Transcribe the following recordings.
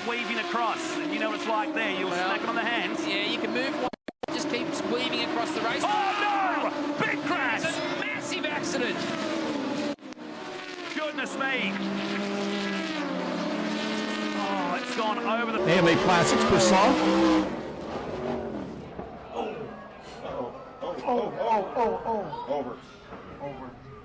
weaving across. And you know what it's like there. You'll smack it on the hands. Yeah, you can move one, just keeps weaving across the race. Oh, no! Big crash! It's a massive accident. Goodness me. Oh, it's gone over the... AMA Classics Passat. Over.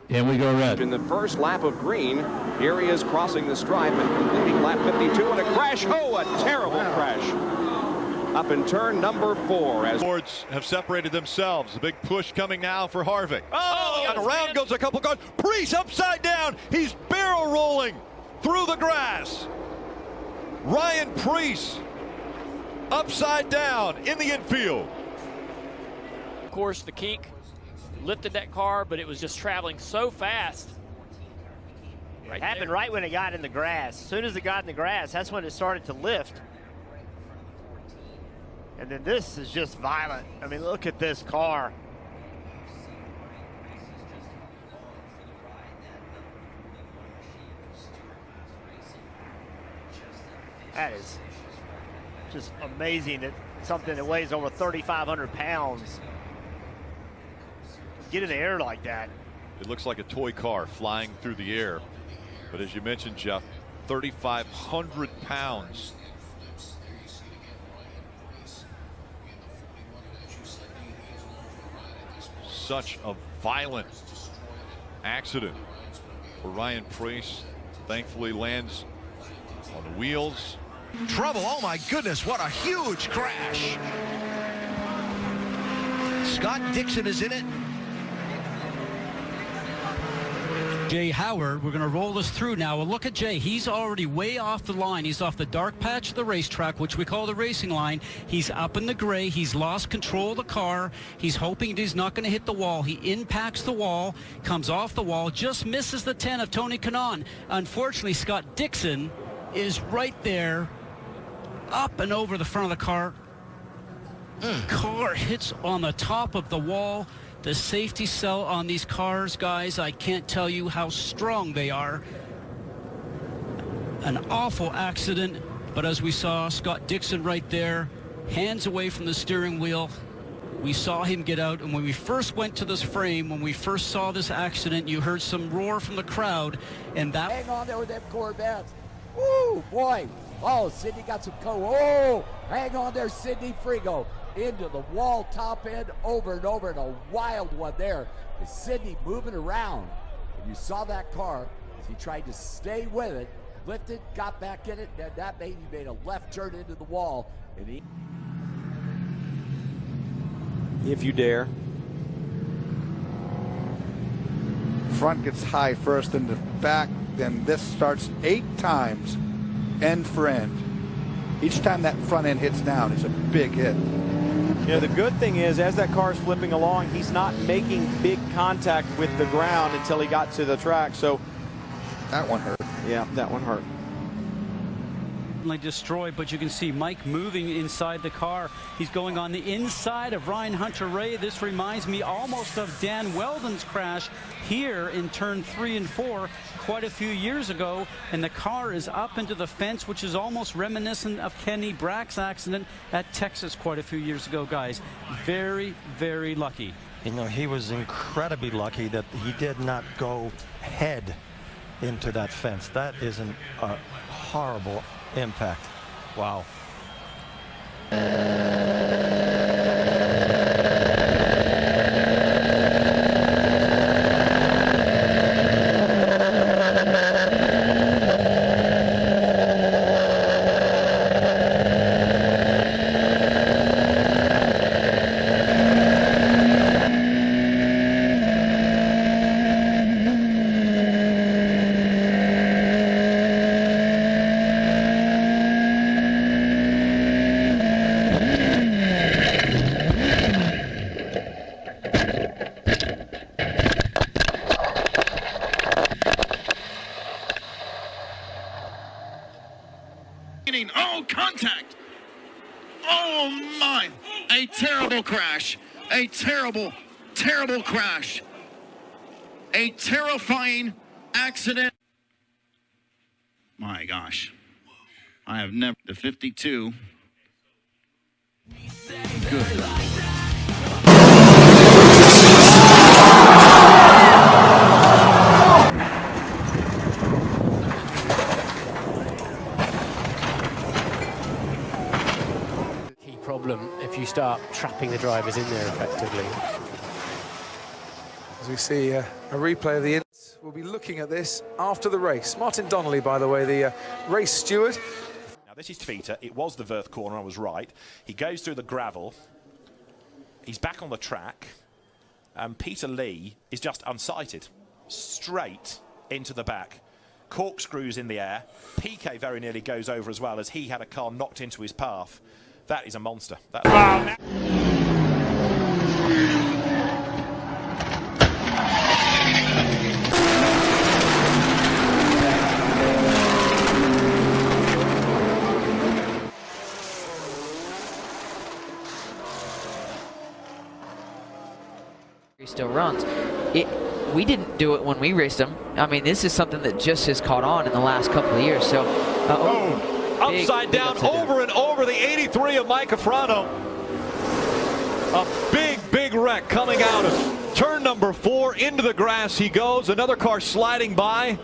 And we go red. In the first lap of green, here he is crossing the stripe and completing lap 52, and a crash. Oh, a terrible crash. Up in turn number 4 as Fords have separated themselves. A big push coming now for Harvick. Oh, and around goes a couple cars. Preece upside down. He's barrel rolling through the grass. Ryan Preece upside down in the infield. Of course, the kink lifted that car, but it was just traveling so fast. It happened right when it got in the grass. As soon as it got in the grass, that's when it started to lift. And then this is just violent. I mean, look at this car. That is just amazing that something that weighs over 3,500 pounds get in the air like that. It looks like a toy car flying through the air. But as you mentioned, Jeff, 3,500 pounds. Such a violent accident for Ryan Preece. Thankfully lands on the wheels. Trouble, oh my goodness, what a huge crash. Scott Dixon is in it. Jay Howard, we're going to roll this through now. Well, look at Jay. He's already way off the line. He's off the dark patch of the racetrack, which we call the racing line. He's up in the gray. He's lost control of the car. He's hoping he's not going to hit the wall. He impacts the wall, comes off the wall, just misses the 10 of Tony Kanaan. Unfortunately, Scott Dixon is right there, up and over the front of the car. Car hits on the top of the wall. The safety cell on these cars, guys, I can't tell you how strong they are. An awful accident, but as we saw, Scott Dixon right there, hands away from the steering wheel. We saw him get out, and when we first went to this frame, when we first saw this accident, you heard some roar from the crowd, and that... Hang on there with them Corvettes. Woo, boy. Oh, Sidney got some oh, hang on there, Sidney Frigo. Into the wall, top end, over and over, and a wild one there. Is Sidney moving around? And you saw that car as he tried to stay with it, lifted, got back in it, and that baby made a left turn into the wall. And he... If you dare. Front gets high first, and the back, then this starts 8 times, end for end. Each time that front end hits down, it's a big hit. You know, the good thing is, as that car is flipping along, he's not making big contact with the ground until he got to the track. So that one hurt. Yeah, that one hurt. Destroyed, but you can see Mike moving inside the car. He's going on the inside of Ryan Hunter-Reay. This reminds me almost of Dan Weldon's crash here in turn 3 and 4 quite a few years ago, and the car is up into the fence, which is almost reminiscent of Kenny Brack's accident at Texas quite a few years ago, guys. Very, very lucky. You know, he was incredibly lucky that he did not go head into that fence. That is a horrible impact. Wow. Oh, contact. Oh, my. A terrible crash. A terrible, terrible crash. A terrifying accident. My gosh. I have never. The 52. Good. Problem if you start trapping the drivers in there effectively. As we see a replay of the incident, we'll be looking at this after the race. Martin Donnelly, by the way, the race steward. Now this is Peter. It was the Verth corner, I was right. He goes through the gravel. He's back on the track. And Peter Lee is just unsighted. Straight into the back. Corkscrews in the air. Piquet very nearly goes over as well as he had a car knocked into his path. That is a monster. He still runs. We didn't do it when we raced him. I mean, this is something that just has caught on in the last couple of years. So, upside down, over and over the 83 of Mike Afrano. A big wreck coming out of turn number 4. Into the grass he goes. Another car sliding by.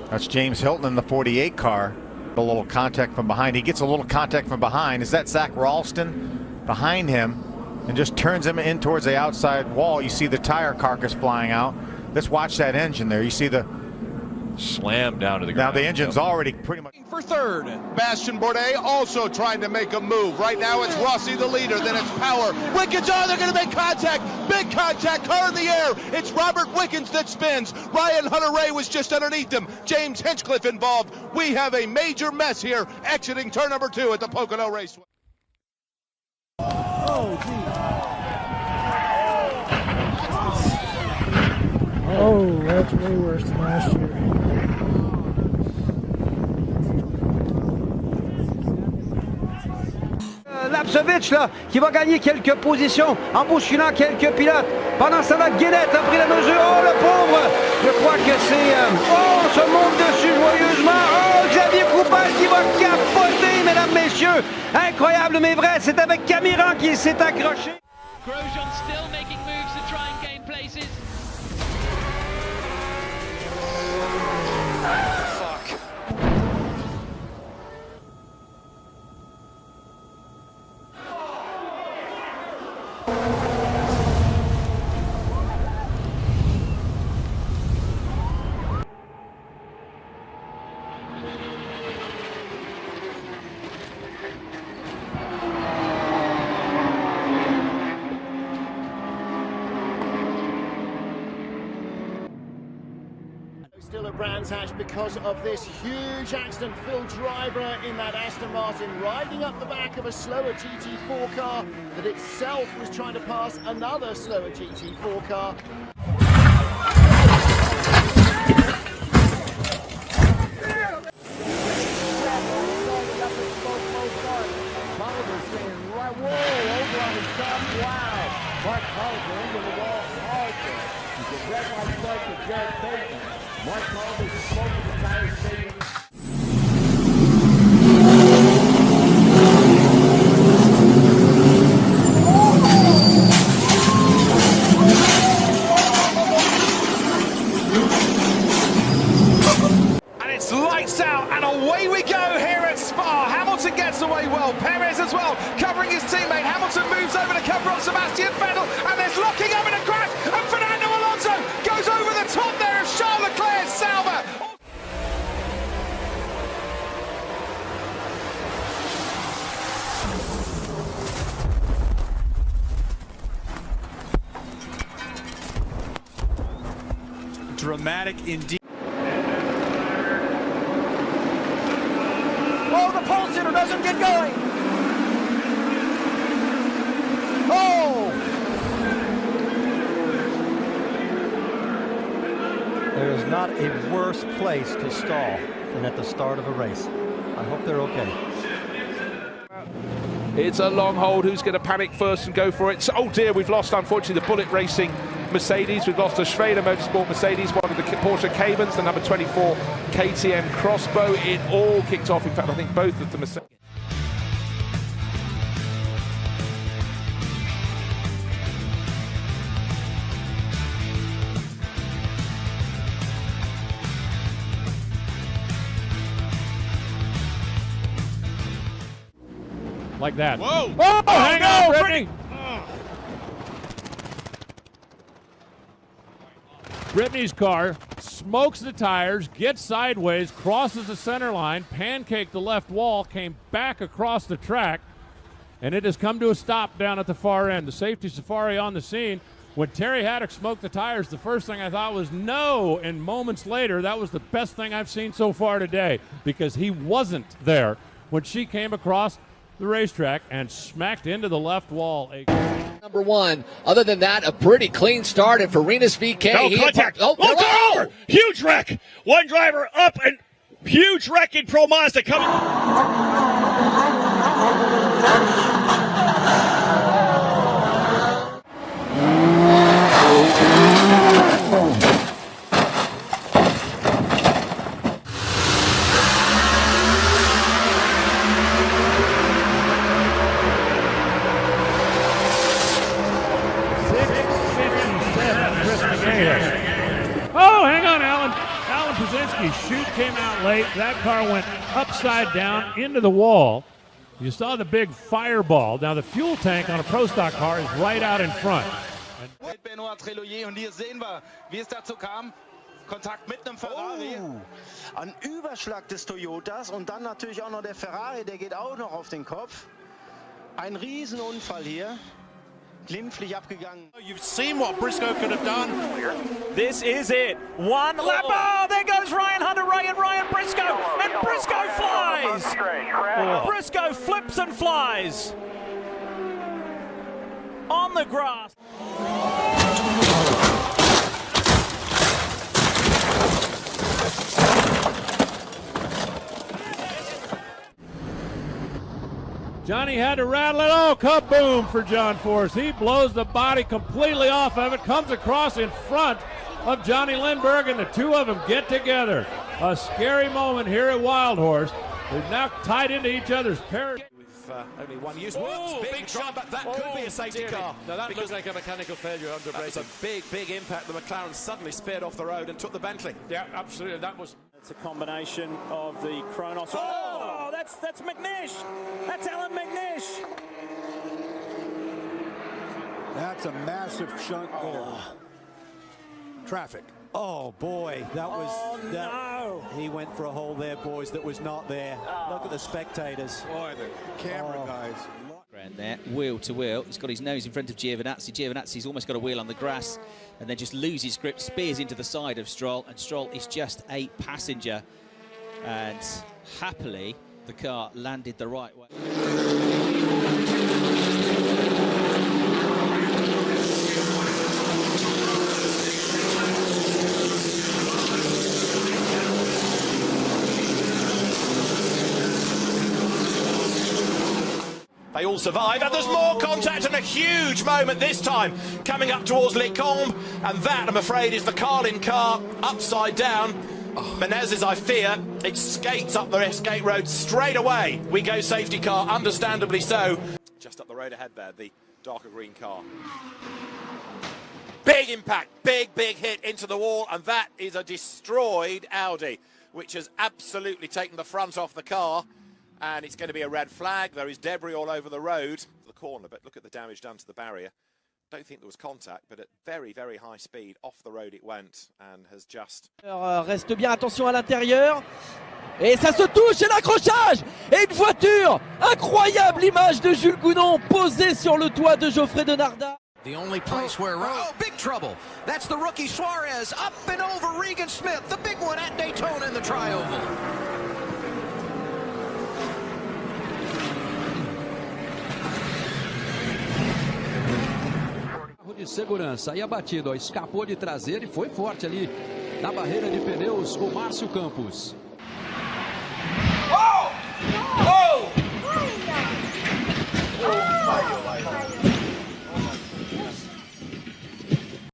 That's James Hilton in the 48 car. A little contact from behind. He gets a little contact from behind. Is that Zach Ralston behind him and just turns him in towards the outside wall? You see the tire carcass flying out. Let's watch that engine there. You see the slam down to the ground. Now the engine's already pretty much for third. Bastien Bourdais also trying to make a move. Right now it's Rossi the leader, then it's Power. Wickens, oh, they're going to make contact. Big contact, car in the air. It's Robert Wickens that spins. Ryan Hunter-Reay was just underneath him. James Hinchcliffe involved. We have a major mess here exiting turn number 2 at the Pocono Raceway. Oh, geez. Oh, that's way worse than last year. Lapsevich là, qui va gagner quelques positions en bousculant quelques pilotes. Pendant ce temps-là, Guénette a pris la mesure. Oh, le pauvre! Je crois que c'est... oh, on se monte dessus joyeusement. Oh, Xavier Coupal qui va capoter, mesdames, messieurs. Incroyable, mais vrai. C'est avec Camiran qui s'est accroché. Grosjean still making moves to try and gain places. Fuck. Still at Brands Hatch because of this huge accident. Phil Driver in that Aston Martin riding up the back of a slower TT4 car that itself was trying to pass another slower TT4 car. Mark Culver into the wall. Culver. He's a red light flag to Jared Bateman. Mark Culver is smoking the tire stadium. And it's lights out and away we go here at Spa. Hamilton gets away well. Perez as well, covering his teammate. Hamilton moves over to cover up Sebastian Vettel, and there's locking up in a crash, and Fernando Alonso goes over the top there of Charles Leclerc's Sauber. Dramatic indeed. Oh, the pole sitter doesn't get going. Oh! There is not a worse place to stall than at the start of a race. I hope they're okay. It's a long hold. Who's going to panic first and go for it? So, oh dear, we've lost, unfortunately, the Bullet Racing Mercedes. We've lost a Schrader Motorsport Mercedes, one of the Porsche Caymans, the number 24 KTM Crossbow. It all kicked off. In fact, I think both of the Mercedes. Like that. Whoa! Oh, hang on, Brittany! Brittany's car smokes the tires, gets sideways, crosses the center line, pancaked the left wall, came back across the track, and it has come to a stop down at the far end. The safety safari on the scene. When Terry Haddock smoked the tires, the first thing I thought was no, and moments later, that was the best thing I've seen so far today, because he wasn't there when she came across the racetrack and smacked into the left wall. Number one. Other than that, a pretty clean start. And for Renus VK, no contact. Over. Huge wreck. One driver up and huge wreck in Pro Mazda coming. Oh, hang on, Alan. Alan Pazinski's chute came out late. That car went upside down into the wall. You saw the big fireball. Now, the fuel tank on a Pro Stock car is right out in front. Benoit Treloyer, und hier sehen wir, wie es dazu kam. Kontakt mit einem Ferrari. Ein Überschlag des Toyotas und dann natürlich auch noch der Ferrari, der geht auch noch auf den Kopf. Ein Riesenunfall hier. Glimpflich abgegangen. You've seen what Briscoe could have done. This is it. One lap. Oh, there goes Ryan Hunter, Ryan Briscoe. And Briscoe flies. Briscoe flips and flies. On the grass. Johnny had to rattle it. Oh, kaboom for John Force. He blows the body completely off of it, comes across in front of Johnny Lindbergh, and the two of them get together. A scary moment here at Wild Horse. They're now tied into each other's pair. Only one use. Whoa, big shot, but that could be a safety car. No, that looks like a mechanical failure under braking. That was a big impact. The McLaren suddenly spared off the road and took the Bentley. Yeah, absolutely. That was. It's a combination of the Kronos. Oh, that's McNish. That's Alan McNish. That's a massive chunk there. Traffic. Oh boy, that was that. No. He went for a hole there, boys, that was not there. Look at the spectators. Boy, the camera guys. Ground there, wheel to wheel. He's got his nose in front of Giovinazzi. Giovinazzi's almost got a wheel on the grass and then just loses grip, spears into the side of Stroll, and Stroll is just a passenger. And happily, the car landed the right way. They all survive, and there's more contact and a huge moment this time coming up towards Les Combes, and that, I'm afraid, is the Carlin car upside down. Menezes, I fear, it skates up the escape road straight away. We go safety car, understandably so. Just up the road ahead there, the darker green car. Big impact, big hit into the wall, and that is a destroyed Audi, which has absolutely taken the front off the car. And it's going to be a red flag. There is debris all over the road. The corner, but look at the damage done to the barrier. Don't think there was contact, but at very high speed, off the road it went, and has just... Reste bien attention à l'intérieur. Et ça se touche, et l'accrochage. Et une voiture. Incroyable image de Jules Gounon posée sur le toit de Geoffrey Denardat. The only place where... Oh, big trouble. That's the rookie Suarez up and over Regan Smith. The big one at Daytona in the Tri-Oval. De segurança, aí abatido, ó, escapou de traseira e foi forte ali na barreira de pneus o Márcio Campos.